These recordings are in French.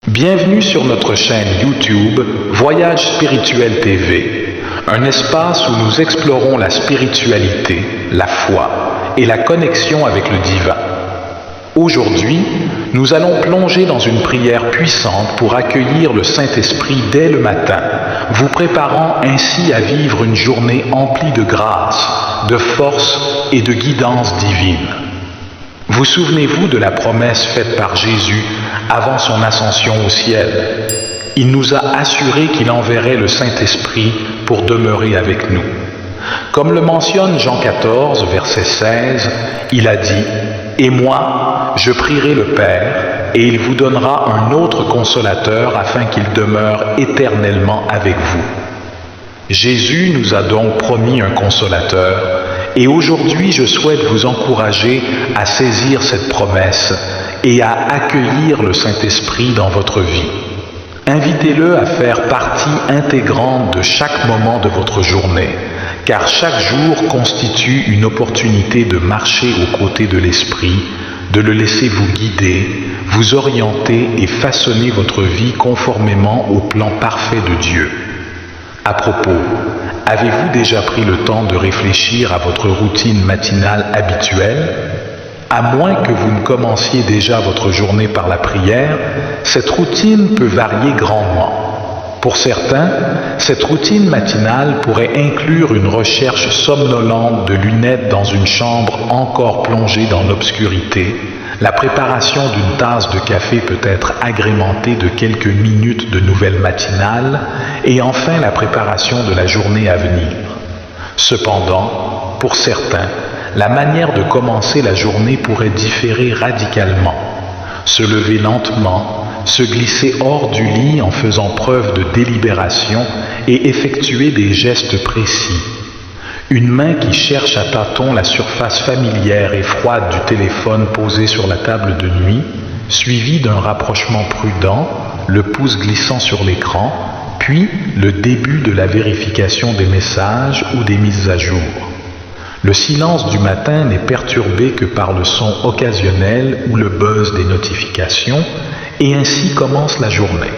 Bienvenue sur notre chaîne YouTube Voyage Spirituel TV, un espace où nous explorons la spiritualité, la foi et la connexion avec le divin. Aujourd'hui, nous allons plonger dans une prière puissante pour accueillir le Saint-Esprit dès le matin, vous préparant ainsi à vivre une journée emplie de grâce, de force et de guidance divine. Vous souvenez-vous de la promesse faite par Jésus avant son ascension au ciel? Il nous a assuré qu'il enverrait le Saint-Esprit pour demeurer avec nous. Comme le mentionne Jean 14, verset 16, il a dit « Et moi, je prierai le Père, et il vous donnera un autre consolateur afin qu'il demeure éternellement avec vous. » Jésus nous a donc promis un consolateur, et aujourd'hui je souhaite vous encourager à saisir cette promesse et à accueillir le Saint-Esprit dans votre vie. Invitez-le à faire partie intégrante de chaque moment de votre journée, car chaque jour constitue une opportunité de marcher aux côtés de l'Esprit, de le laisser vous guider, vous orienter et façonner votre vie conformément au plan parfait de Dieu. À propos, avez-vous déjà pris le temps de réfléchir à votre routine matinale habituelle? À moins que vous ne commenciez déjà votre journée par la prière, cette routine peut varier grandement. Pour certains, cette routine matinale pourrait inclure une recherche somnolente de lunettes dans une chambre encore plongée dans l'obscurité. La préparation d'une tasse de café peut être agrémentée de quelques minutes de nouvelles matinales et enfin la préparation de la journée à venir. Cependant, pour certains, la manière de commencer la journée pourrait différer radicalement. Se lever lentement, se glisser hors du lit en faisant preuve de délibération et effectuer des gestes précis. Une main qui cherche à tâtons la surface familière et froide du téléphone posé sur la table de nuit, suivi d'un rapprochement prudent, le pouce glissant sur l'écran, puis le début de la vérification des messages ou des mises à jour. Le silence du matin n'est perturbé que par le son occasionnel ou le buzz des notifications, et ainsi commence la journée.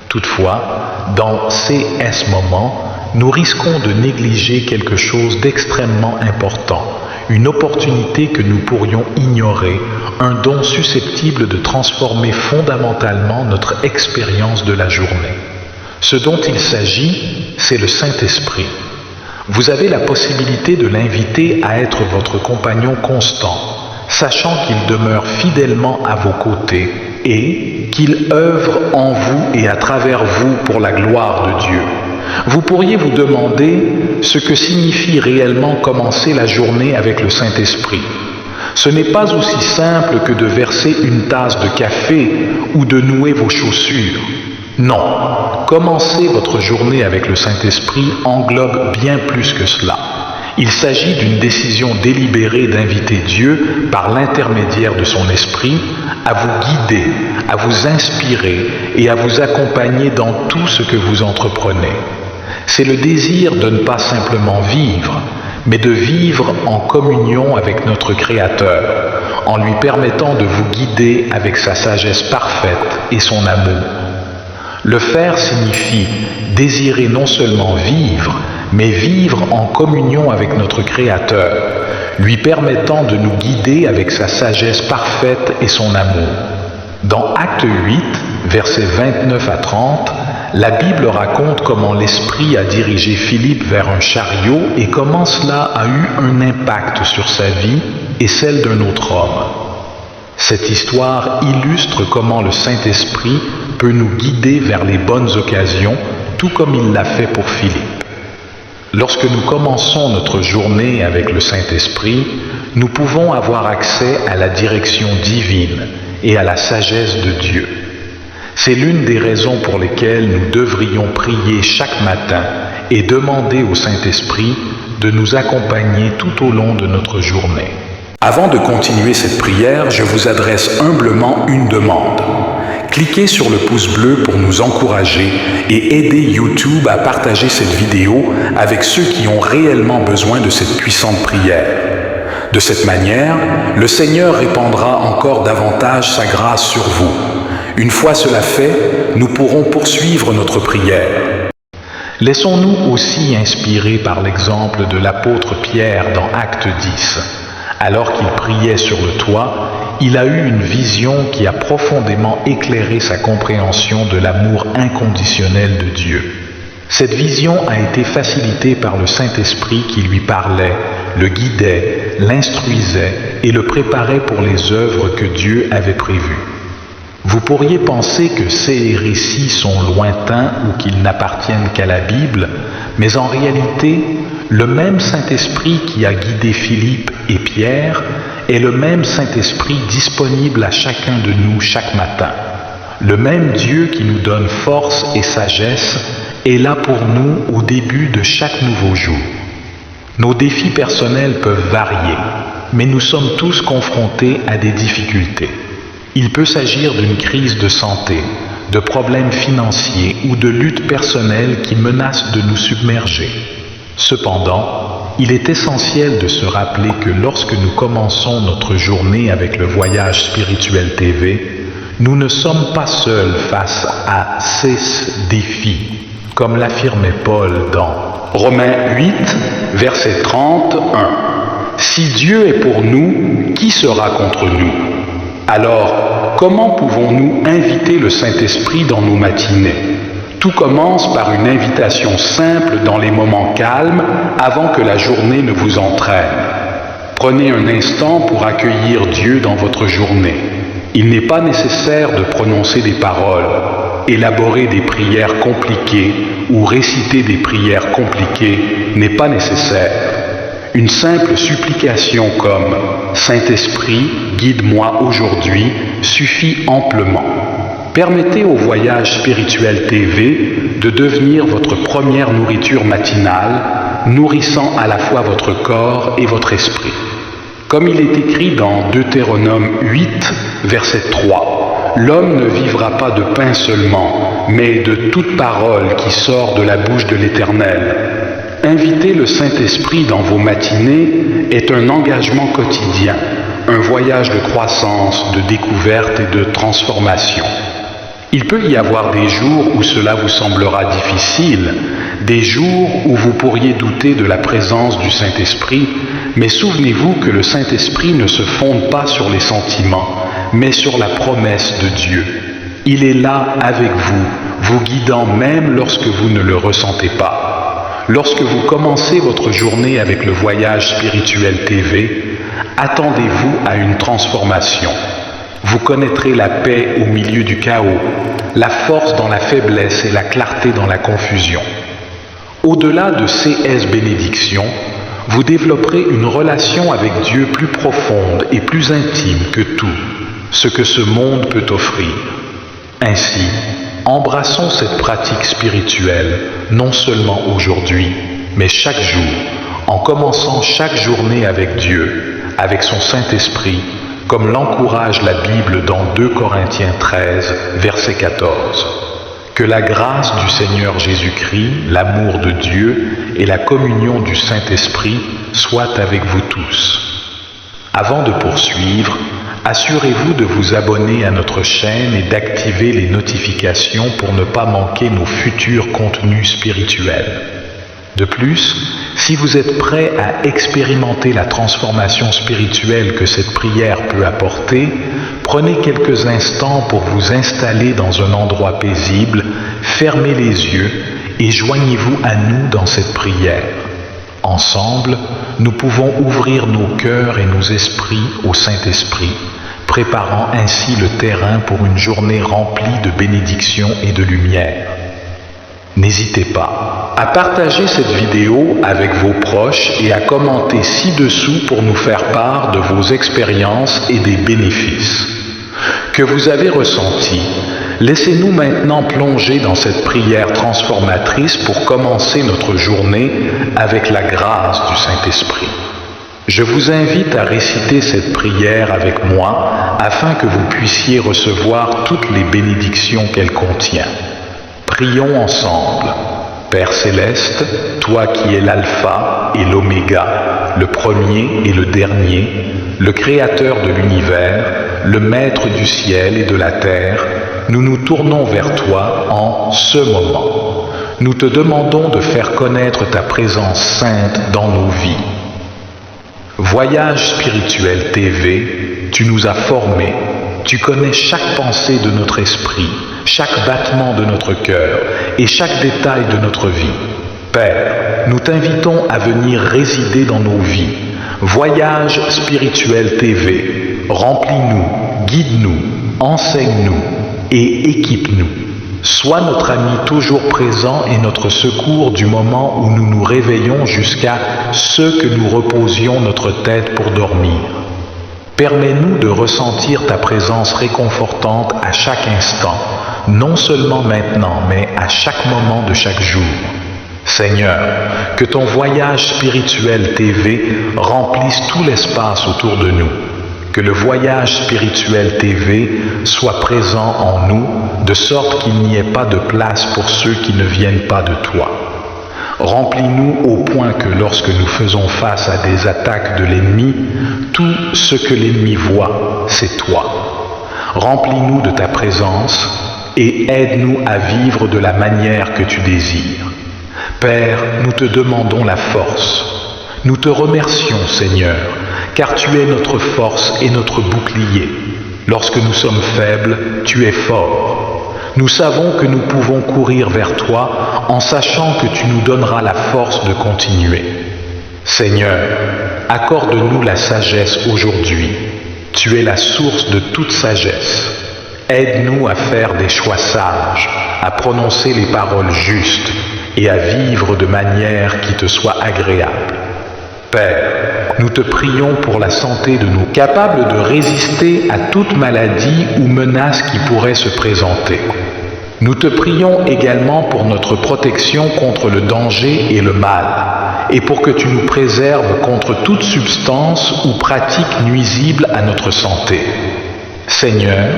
Toutefois, dans ces moments, nous risquons de négliger quelque chose d'extrêmement important, une opportunité que nous pourrions ignorer, un don susceptible de transformer fondamentalement notre expérience de la journée. Ce dont il s'agit, c'est le Saint-Esprit. Vous avez la possibilité de l'inviter à être votre compagnon constant, sachant qu'il demeure fidèlement à vos côtés et qu'il œuvre en vous et à travers vous pour la gloire de Dieu. Vous pourriez vous demander ce que signifie réellement commencer la journée avec le Saint-Esprit. Ce n'est pas aussi simple que de verser une tasse de café ou de nouer vos chaussures. Non, commencer votre journée avec le Saint-Esprit englobe bien plus que cela. Il s'agit d'une décision délibérée d'inviter Dieu, par l'intermédiaire de son esprit, à vous guider, à vous inspirer et à vous accompagner dans tout ce que vous entreprenez. C'est le désir de ne pas simplement vivre, mais de vivre en communion avec notre Créateur, en lui permettant de vous guider avec sa sagesse parfaite et son amour. Le faire signifie désirer non seulement vivre, mais vivre en communion avec notre Créateur, lui permettant de nous guider avec sa sagesse parfaite et son amour. Dans Acte 8, versets 29 à 30, la Bible raconte comment l'Esprit a dirigé Philippe vers un chariot et comment cela a eu un impact sur sa vie et celle d'un autre homme. Cette histoire illustre comment le Saint-Esprit peut nous guider vers les bonnes occasions, tout comme il l'a fait pour Philippe. Lorsque nous commençons notre journée avec le Saint-Esprit, nous pouvons avoir accès à la direction divine et à la sagesse de Dieu. C'est l'une des raisons pour lesquelles nous devrions prier chaque matin et demander au Saint-Esprit de nous accompagner tout au long de notre journée. Avant de continuer cette prière, je vous adresse humblement une demande. Cliquez sur le pouce bleu pour nous encourager et aider YouTube à partager cette vidéo avec ceux qui ont réellement besoin de cette puissante prière. De cette manière, le Seigneur répandra encore davantage sa grâce sur vous. Une fois cela fait, nous pourrons poursuivre notre prière. Laissons-nous aussi inspirer par l'exemple de l'apôtre Pierre dans Acte 10. Alors qu'il priait sur le toit, il a eu une vision qui a profondément éclairé sa compréhension de l'amour inconditionnel de Dieu. Cette vision a été facilitée par le Saint-Esprit qui lui parlait, le guidait, l'instruisait et le préparait pour les œuvres que Dieu avait prévues. Vous pourriez penser que ces récits sont lointains ou qu'ils n'appartiennent qu'à la Bible, mais en réalité, le même Saint-Esprit qui a guidé Philippe et Pierre est le même Saint-Esprit disponible à chacun de nous chaque matin. Le même Dieu qui nous donne force et sagesse est là pour nous au début de chaque nouveau jour. Nos défis personnels peuvent varier, mais nous sommes tous confrontés à des difficultés. Il peut s'agir d'une crise de santé, de problèmes financiers ou de luttes personnelles qui menacent de nous submerger. Cependant, il est essentiel de se rappeler que lorsque nous commençons notre journée avec le Voyage Spirituel TV, nous ne sommes pas seuls face à ces défis, comme l'affirmait Paul dans Romains 8, verset 31. « Si Dieu est pour nous, qui sera contre nous ? Alors, comment pouvons-nous inviter le Saint-Esprit dans nos matinées ? Tout commence par une invitation simple dans les moments calmes avant que la journée ne vous entraîne. Prenez un instant pour accueillir Dieu dans votre journée. Il n'est pas nécessaire de prononcer des paroles, élaborer des prières compliquées ou réciter des prières compliquées n'est pas nécessaire. Une simple supplication comme « Saint-Esprit, guide-moi aujourd'hui » suffit amplement. Permettez au Voyage Spirituel TV de devenir votre première nourriture matinale, nourrissant à la fois votre corps et votre esprit. Comme il est écrit dans Deutéronome 8, verset 3, « L'homme ne vivra pas de pain seulement, mais de toute parole qui sort de la bouche de l'Éternel. » Inviter le Saint-Esprit dans vos matinées est un engagement quotidien, un voyage de croissance, de découverte et de transformation. Il peut y avoir des jours où cela vous semblera difficile, des jours où vous pourriez douter de la présence du Saint-Esprit, mais souvenez-vous que le Saint-Esprit ne se fonde pas sur les sentiments, mais sur la promesse de Dieu. Il est là avec vous, vous guidant même lorsque vous ne le ressentez pas. Lorsque vous commencez votre journée avec le Voyage Spirituel TV, attendez-vous à une transformation. Vous connaîtrez la paix au milieu du chaos, la force dans la faiblesse et la clarté dans la confusion. Au-delà de CS bénédictions, vous développerez une relation avec Dieu plus profonde et plus intime que tout ce que ce monde peut offrir. Ainsi, embrassons cette pratique spirituelle, non seulement aujourd'hui, mais chaque jour, en commençant chaque journée avec Dieu, avec son Saint-Esprit, comme l'encourage la Bible dans 2 Corinthiens 13, verset 14. Que la grâce du Seigneur Jésus-Christ, l'amour de Dieu et la communion du Saint-Esprit soient avec vous tous. Avant de poursuivre, assurez-vous de vous abonner à notre chaîne et d'activer les notifications pour ne pas manquer nos futurs contenus spirituels. De plus, si vous êtes prêt à expérimenter la transformation spirituelle que cette prière peut apporter, prenez quelques instants pour vous installer dans un endroit paisible, fermez les yeux et joignez-vous à nous dans cette prière. Ensemble, nous pouvons ouvrir nos cœurs et nos esprits au Saint-Esprit, préparant ainsi le terrain pour une journée remplie de bénédictions et de lumière. N'hésitez pas à partager cette vidéo avec vos proches et à commenter ci-dessous pour nous faire part de vos expériences et des bénéfices que vous avez ressentis. Laissez-nous maintenant plonger dans cette prière transformatrice pour commencer notre journée avec la grâce du Saint-Esprit. Je vous invite à réciter cette prière avec moi afin que vous puissiez recevoir toutes les bénédictions qu'elle contient. Prions ensemble. Père Céleste, toi qui es l'alpha et l'oméga, le premier et le dernier, le créateur de l'univers, le maître du ciel et de la terre, nous nous tournons vers toi en ce moment. Nous te demandons de faire connaître ta présence sainte dans nos vies. Voyage spirituel TV, tu nous as formés, tu connais chaque pensée de notre esprit, chaque battement de notre cœur et chaque détail de notre vie. Père, nous t'invitons à venir résider dans nos vies. Voyage spirituel TV, remplis-nous, guide-nous, enseigne-nous et équipe-nous. Sois notre ami toujours présent et notre secours du moment où nous nous réveillons jusqu'à ce que nous reposions notre tête pour dormir. Permets-nous de ressentir ta présence réconfortante à chaque instant, non seulement maintenant, mais à chaque moment de chaque jour. Seigneur, que ton voyage spirituel TV remplisse tout l'espace autour de nous. Que le voyage spirituel TV soit présent en nous, de sorte qu'il n'y ait pas de place pour ceux qui ne viennent pas de toi. Remplis-nous au point que lorsque nous faisons face à des attaques de l'ennemi, tout ce que l'ennemi voit, c'est toi. Remplis-nous de ta présence et aide-nous à vivre de la manière que tu désires. Père, nous te demandons la force. Nous te remercions, Seigneur, car tu es notre force et notre bouclier. Lorsque nous sommes faibles, tu es fort. Nous savons que nous pouvons courir vers toi en sachant que tu nous donneras la force de continuer. Seigneur, accorde-nous la sagesse aujourd'hui. Tu es la source de toute sagesse. Aide-nous à faire des choix sages, à prononcer les paroles justes et à vivre de manière qui te soit agréable. Père, nous te prions pour la santé de nous, capables de résister à toute maladie ou menace qui pourrait se présenter. Nous te prions également pour notre protection contre le danger et le mal, et pour que tu nous préserves contre toute substance ou pratique nuisible à notre santé. Seigneur,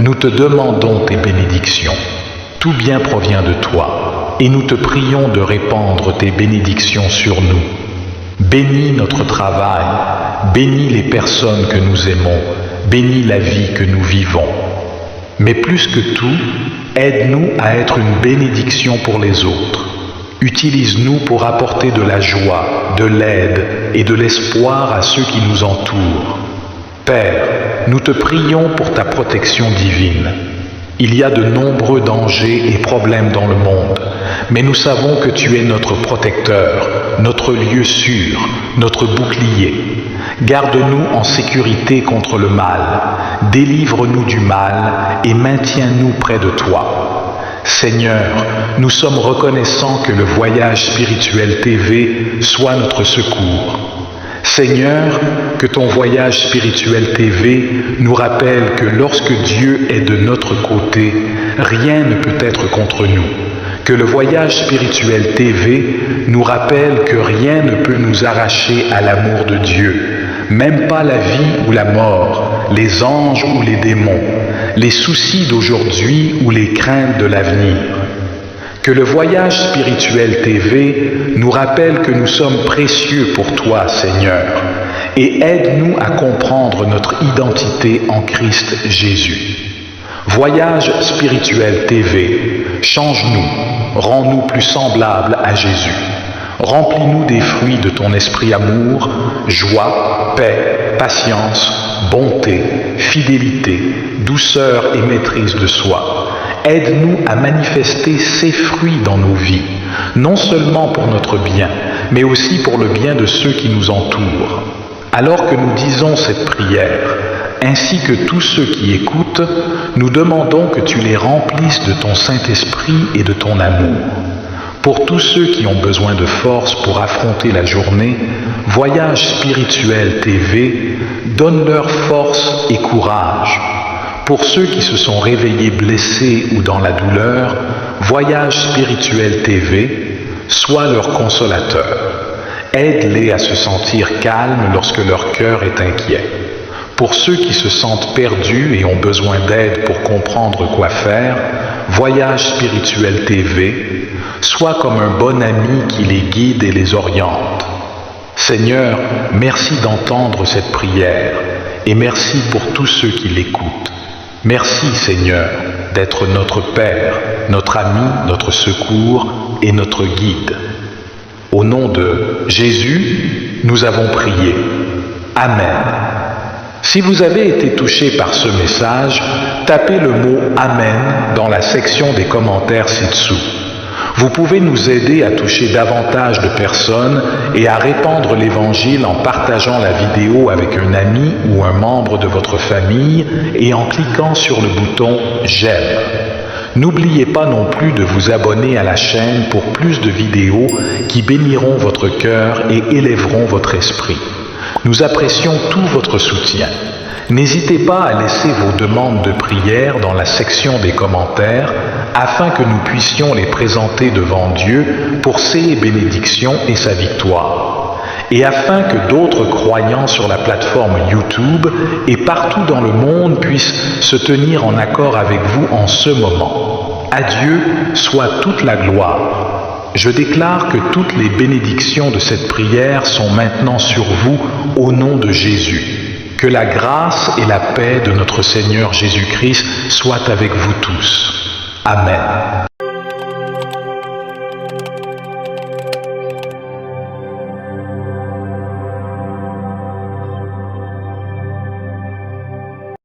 nous te demandons tes bénédictions. Tout bien provient de toi, et nous te prions de répandre tes bénédictions sur nous. Bénis notre travail, bénis les personnes que nous aimons, bénis la vie que nous vivons. Mais plus que tout, aide-nous à être une bénédiction pour les autres. Utilise-nous pour apporter de la joie, de l'aide et de l'espoir à ceux qui nous entourent. Père, nous te prions pour ta protection divine. Il y a de nombreux dangers et problèmes dans le monde, mais nous savons que tu es notre protecteur, notre lieu sûr, notre bouclier. Garde-nous en sécurité contre le mal, délivre-nous du mal et maintiens-nous près de toi. Seigneur, nous sommes reconnaissants que le voyage spirituel TV soit notre secours. Seigneur, que ton voyage spirituel TV nous rappelle que lorsque Dieu est de notre côté, rien ne peut être contre nous. Que le voyage spirituel TV nous rappelle que rien ne peut nous arracher à l'amour de Dieu, même pas la vie ou la mort, les anges ou les démons, les soucis d'aujourd'hui ou les craintes de l'avenir. Que le voyage spirituel TV nous rappelle que nous sommes précieux pour toi, Seigneur, et aide-nous à comprendre notre identité en Christ Jésus. Voyage spirituel TV, change-nous, rends-nous plus semblables à Jésus. Remplis-nous des fruits de ton esprit amour, joie, paix, patience, bonté, fidélité, douceur et maîtrise de soi. Aide-nous à manifester ces fruits dans nos vies, non seulement pour notre bien, mais aussi pour le bien de ceux qui nous entourent. Alors que nous disons cette prière, ainsi que tous ceux qui écoutent, nous demandons que tu les remplisses de ton Saint-Esprit et de ton amour. Pour tous ceux qui ont besoin de force pour affronter la journée, Voyage spirituel TV donne-leur force et courage. Pour ceux qui se sont réveillés blessés ou dans la douleur, Voyage spirituel TV soit leur consolateur. Aide-les à se sentir calmes lorsque leur cœur est inquiet. Pour ceux qui se sentent perdus et ont besoin d'aide pour comprendre quoi faire, Voyage spirituel TV soit comme un bon ami qui les guide et les oriente. Seigneur, merci d'entendre cette prière et merci pour tous ceux qui l'écoutent. Merci Seigneur d'être notre Père, notre ami, notre secours et notre guide. Au nom de Jésus, nous avons prié. Amen. Si vous avez été touché par ce message, tapez le mot « Amen » dans la section des commentaires ci-dessous. Vous pouvez nous aider à toucher davantage de personnes et à répandre l'Évangile en partageant la vidéo avec un ami ou un membre de votre famille et en cliquant sur le bouton « J'aime ». N'oubliez pas non plus de vous abonner à la chaîne pour plus de vidéos qui béniront votre cœur et élèveront votre esprit. Nous apprécions tout votre soutien. N'hésitez pas à laisser vos demandes de prière dans la section des commentaires afin que nous puissions les présenter devant Dieu pour ses bénédictions et sa victoire. Et afin que d'autres croyants sur la plateforme YouTube et partout dans le monde puissent se tenir en accord avec vous en ce moment. À Dieu soit toute la gloire. Je déclare que toutes les bénédictions de cette prière sont maintenant sur vous au nom de Jésus. Que la grâce et la paix de notre Seigneur Jésus-Christ soient avec vous tous. Amen.